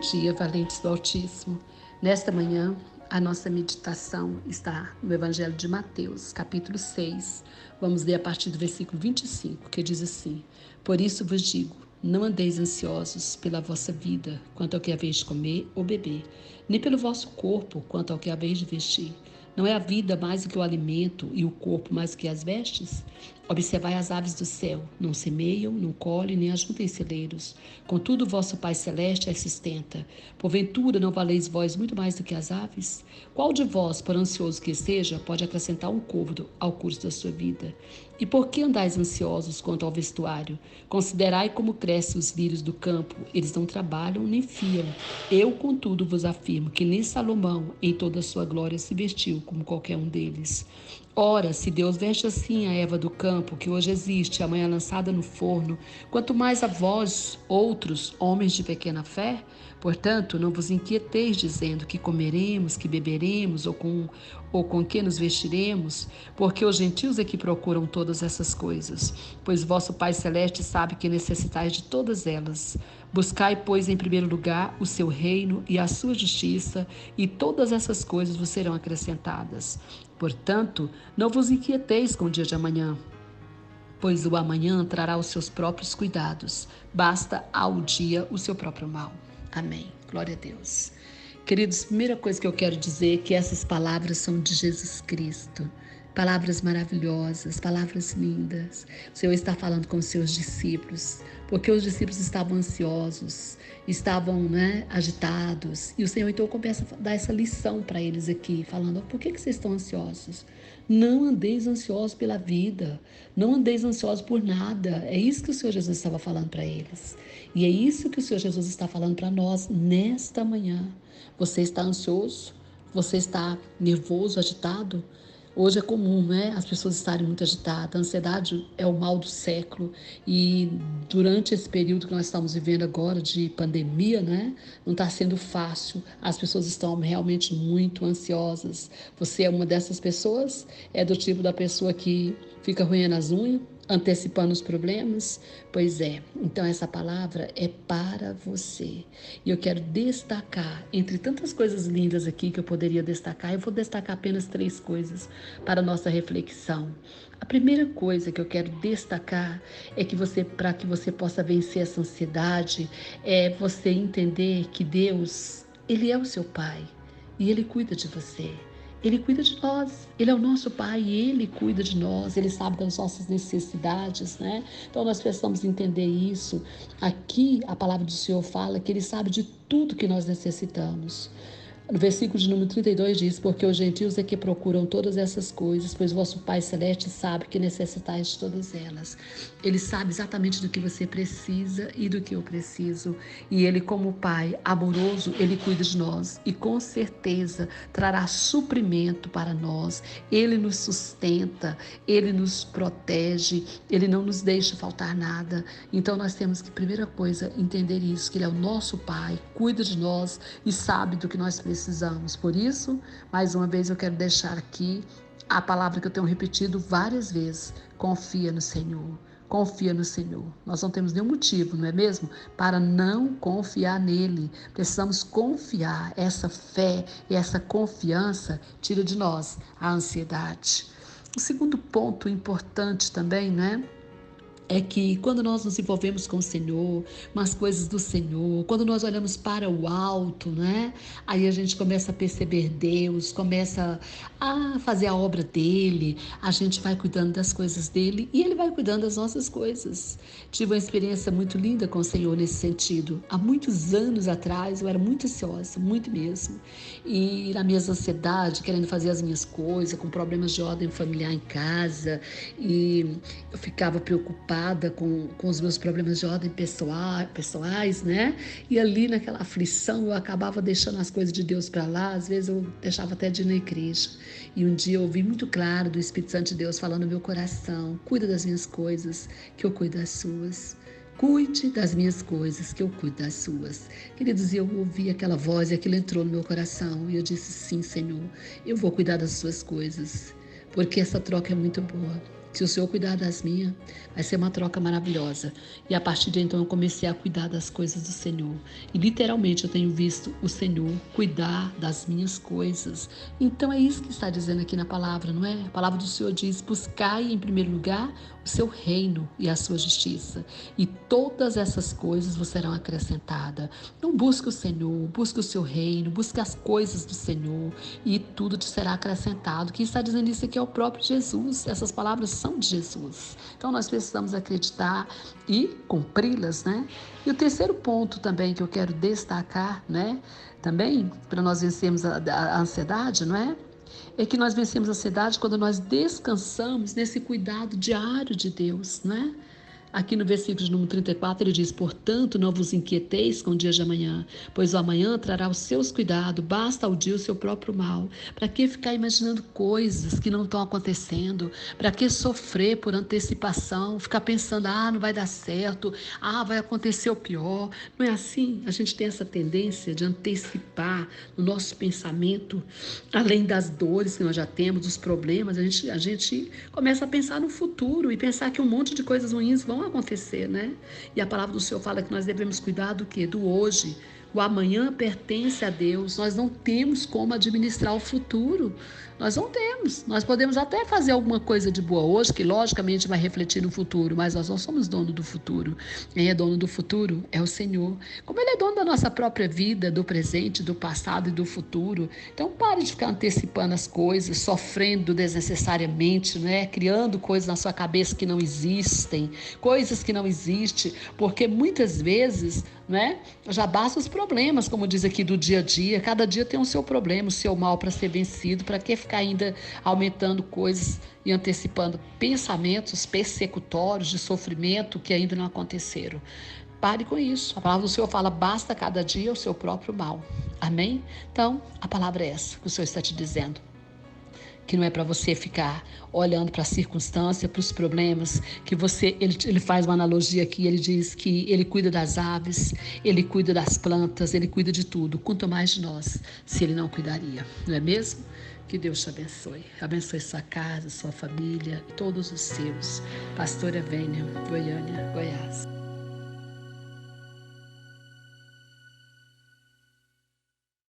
dia, valentes do Altíssimo. Nesta manhã, a nossa meditação está no Evangelho de Mateus, capítulo 6. Vamos ler a partir do versículo 25, que diz assim: Por isso vos digo, não andeis ansiosos pela vossa vida, quanto ao que haveis de comer ou beber, nem pelo vosso corpo, quanto ao que haveis de vestir. Não é a vida mais do que o alimento e o corpo mais do que as vestes? Observai as aves do céu, não semeiam, não colhem, nem ajuntam em celeiros. Contudo, vosso Pai Celeste as sustenta. Porventura, não valeis vós muito mais do que as aves? Qual de vós, por ansioso que seja, pode acrescentar um côvado ao curso da sua vida? E por que andais ansiosos quanto ao vestuário? Considerai como crescem os lírios do campo, eles não trabalham nem fiam. Eu, contudo, vos afirmo que nem Salomão, em toda a sua glória, se vestiu como qualquer um deles. Ora, se Deus veste assim a erva do campo, que hoje existe, amanhã lançada no forno, quanto mais a vós, outros, homens de pequena fé? Portanto, não vos inquieteis dizendo que comeremos, que beberemos, ou com que nos vestiremos, porque os gentios é que procuram todas essas coisas, pois vosso Pai Celeste sabe que necessitais de todas elas. Buscai, pois, em primeiro lugar o seu reino e a sua justiça, e todas essas coisas vos serão acrescentadas. Portanto, não vos inquieteis com o dia de amanhã, pois o amanhã trará os seus próprios cuidados. Basta ao dia o seu próprio mal. Amém. Glória a Deus. Queridos, primeira coisa que eu quero dizer é que essas palavras são de Jesus Cristo. Palavras maravilhosas, palavras lindas. O Senhor está falando com os seus discípulos, porque os discípulos estavam ansiosos, estavam agitados. E o Senhor então começa a dar essa lição para eles aqui, falando: por que vocês estão ansiosos? Não andeis ansiosos pela vida, não andeis ansiosos por nada. É isso que o Senhor Jesus estava falando para eles. E é isso que o Senhor Jesus está falando para nós nesta manhã. Você está ansioso? Você está nervoso, agitado? Hoje é comum, as pessoas estarem muito agitadas. A ansiedade é o mal do século. E durante esse período que nós estamos vivendo agora de pandemia, não está sendo fácil. As pessoas estão realmente muito ansiosas. Você é uma dessas pessoas? É do tipo da pessoa que fica roendo as unhas, antecipando os problemas? Pois é, então essa palavra é para você. E eu quero destacar, entre tantas coisas lindas aqui que eu poderia destacar, eu vou destacar apenas 3 coisas para a nossa reflexão. A primeira coisa que eu quero destacar é que para que você possa vencer essa ansiedade, é você entender que Deus, Ele é o seu Pai e Ele cuida de você. Ele cuida de nós, Ele é o nosso Pai e Ele cuida de nós, Ele sabe das nossas necessidades, Então nós precisamos entender isso. Aqui a palavra do Senhor fala que Ele sabe de tudo que nós necessitamos. No versículo de número 32 diz: porque os gentios é que procuram todas essas coisas, pois vosso Pai Celeste sabe que necessitais de todas elas. Ele sabe exatamente do que você precisa e do que eu preciso. E Ele, como Pai amoroso, Ele cuida de nós e com certeza trará suprimento para nós. Ele nos sustenta, Ele nos protege, Ele não nos deixa faltar nada. Então nós temos que, primeira coisa, entender isso, que Ele é o nosso Pai, cuida de nós e sabe do que nós precisamos. Por isso, mais uma vez eu quero deixar aqui a palavra que eu tenho repetido várias vezes: confia no Senhor. Confia no Senhor. Nós não temos nenhum motivo, não é mesmo? Para não confiar nele. Precisamos confiar. Essa fé e essa confiança tira de nós a ansiedade. O segundo ponto importante também, é que quando nós nos envolvemos com o Senhor, com as coisas do Senhor, quando nós olhamos para o alto, aí a gente começa a perceber Deus, começa a fazer a obra dele, a gente vai cuidando das coisas dele e ele vai cuidando das nossas coisas. Tive uma experiência muito linda com o Senhor nesse sentido. Há muitos anos atrás eu era muito ansiosa, muito mesmo, e na minha ansiedade, querendo fazer as minhas coisas, com problemas de ordem familiar em casa, e eu ficava preocupada com os meus problemas de ordem pessoais, E ali naquela aflição eu acabava deixando as coisas de Deus para lá, às vezes eu deixava até de ir na igreja. E um dia eu ouvi muito claro do Espírito Santo de Deus falando no meu coração: cuida das minhas coisas, que eu cuido das suas. Cuide das minhas coisas, que eu cuido das suas. Queridos, eu ouvi aquela voz e aquilo entrou no meu coração. E eu disse: sim, Senhor, eu vou cuidar das suas coisas, porque essa troca é muito boa. Se o Senhor cuidar das minhas, vai ser uma troca maravilhosa. E a partir de então eu comecei a cuidar das coisas do Senhor. E literalmente eu tenho visto o Senhor cuidar das minhas coisas. Então é isso que está dizendo aqui na palavra, não é? A palavra do Senhor diz: buscai em primeiro lugar o seu reino e a sua justiça. E todas essas coisas vos serão acrescentadas. Não busque o Senhor, busque o seu reino, busque as coisas do Senhor e tudo te será acrescentado. Quem está dizendo isso aqui é o próprio Jesus. Essas palavras são de Jesus. Então nós precisamos acreditar e cumpri-las, né? E o terceiro ponto também que eu quero destacar, né? Também para nós vencermos a ansiedade, não é? É que nós vencemos a ansiedade quando nós descansamos nesse cuidado diário de Deus, né? Aqui no versículo de número 34, ele diz: portanto, não vos inquieteis com o dia de amanhã, pois o amanhã trará os seus cuidados, basta ao dia o seu próprio mal. Para que ficar imaginando coisas que não estão acontecendo? Para que sofrer por antecipação? Ficar pensando: não vai dar certo, vai acontecer o pior. Não é assim? A gente tem essa tendência de antecipar no nosso pensamento, além das dores que nós já temos, dos problemas, a gente começa a pensar no futuro e pensar que um monte de coisas ruins vão acontecer, né? E a palavra do Senhor fala que nós devemos cuidar do quê? Do hoje. O amanhã pertence a Deus. Nós não temos como administrar o futuro. Nós não temos. Nós podemos até fazer alguma coisa de boa hoje, que logicamente vai refletir no futuro, mas nós não somos dono do futuro. Quem é dono do futuro é o Senhor. Como Ele é dono da nossa própria vida, do presente, do passado e do futuro. Então pare de ficar antecipando as coisas, sofrendo desnecessariamente, né? Criando coisas na sua cabeça que não existem, coisas que não existem, porque muitas vezes, né, já basta os problemas, como diz aqui, do dia a dia. Cada dia tem o seu problema, o seu mal para ser vencido. Para que ficar ainda aumentando coisas e antecipando pensamentos persecutórios de sofrimento que ainda não aconteceram? Pare com isso. A palavra do Senhor fala: basta cada dia o seu próprio mal. Amém? Então, a palavra é essa que o Senhor está te dizendo. Que não é para você ficar olhando para a circunstância, para os problemas, que ele faz uma analogia aqui, ele diz que ele cuida das aves, ele cuida das plantas, ele cuida de tudo, quanto mais de nós, se ele não cuidaria, não é mesmo? Que Deus te abençoe sua casa, sua família, todos os seus. Pastora Vênia, Goiânia, Goiás.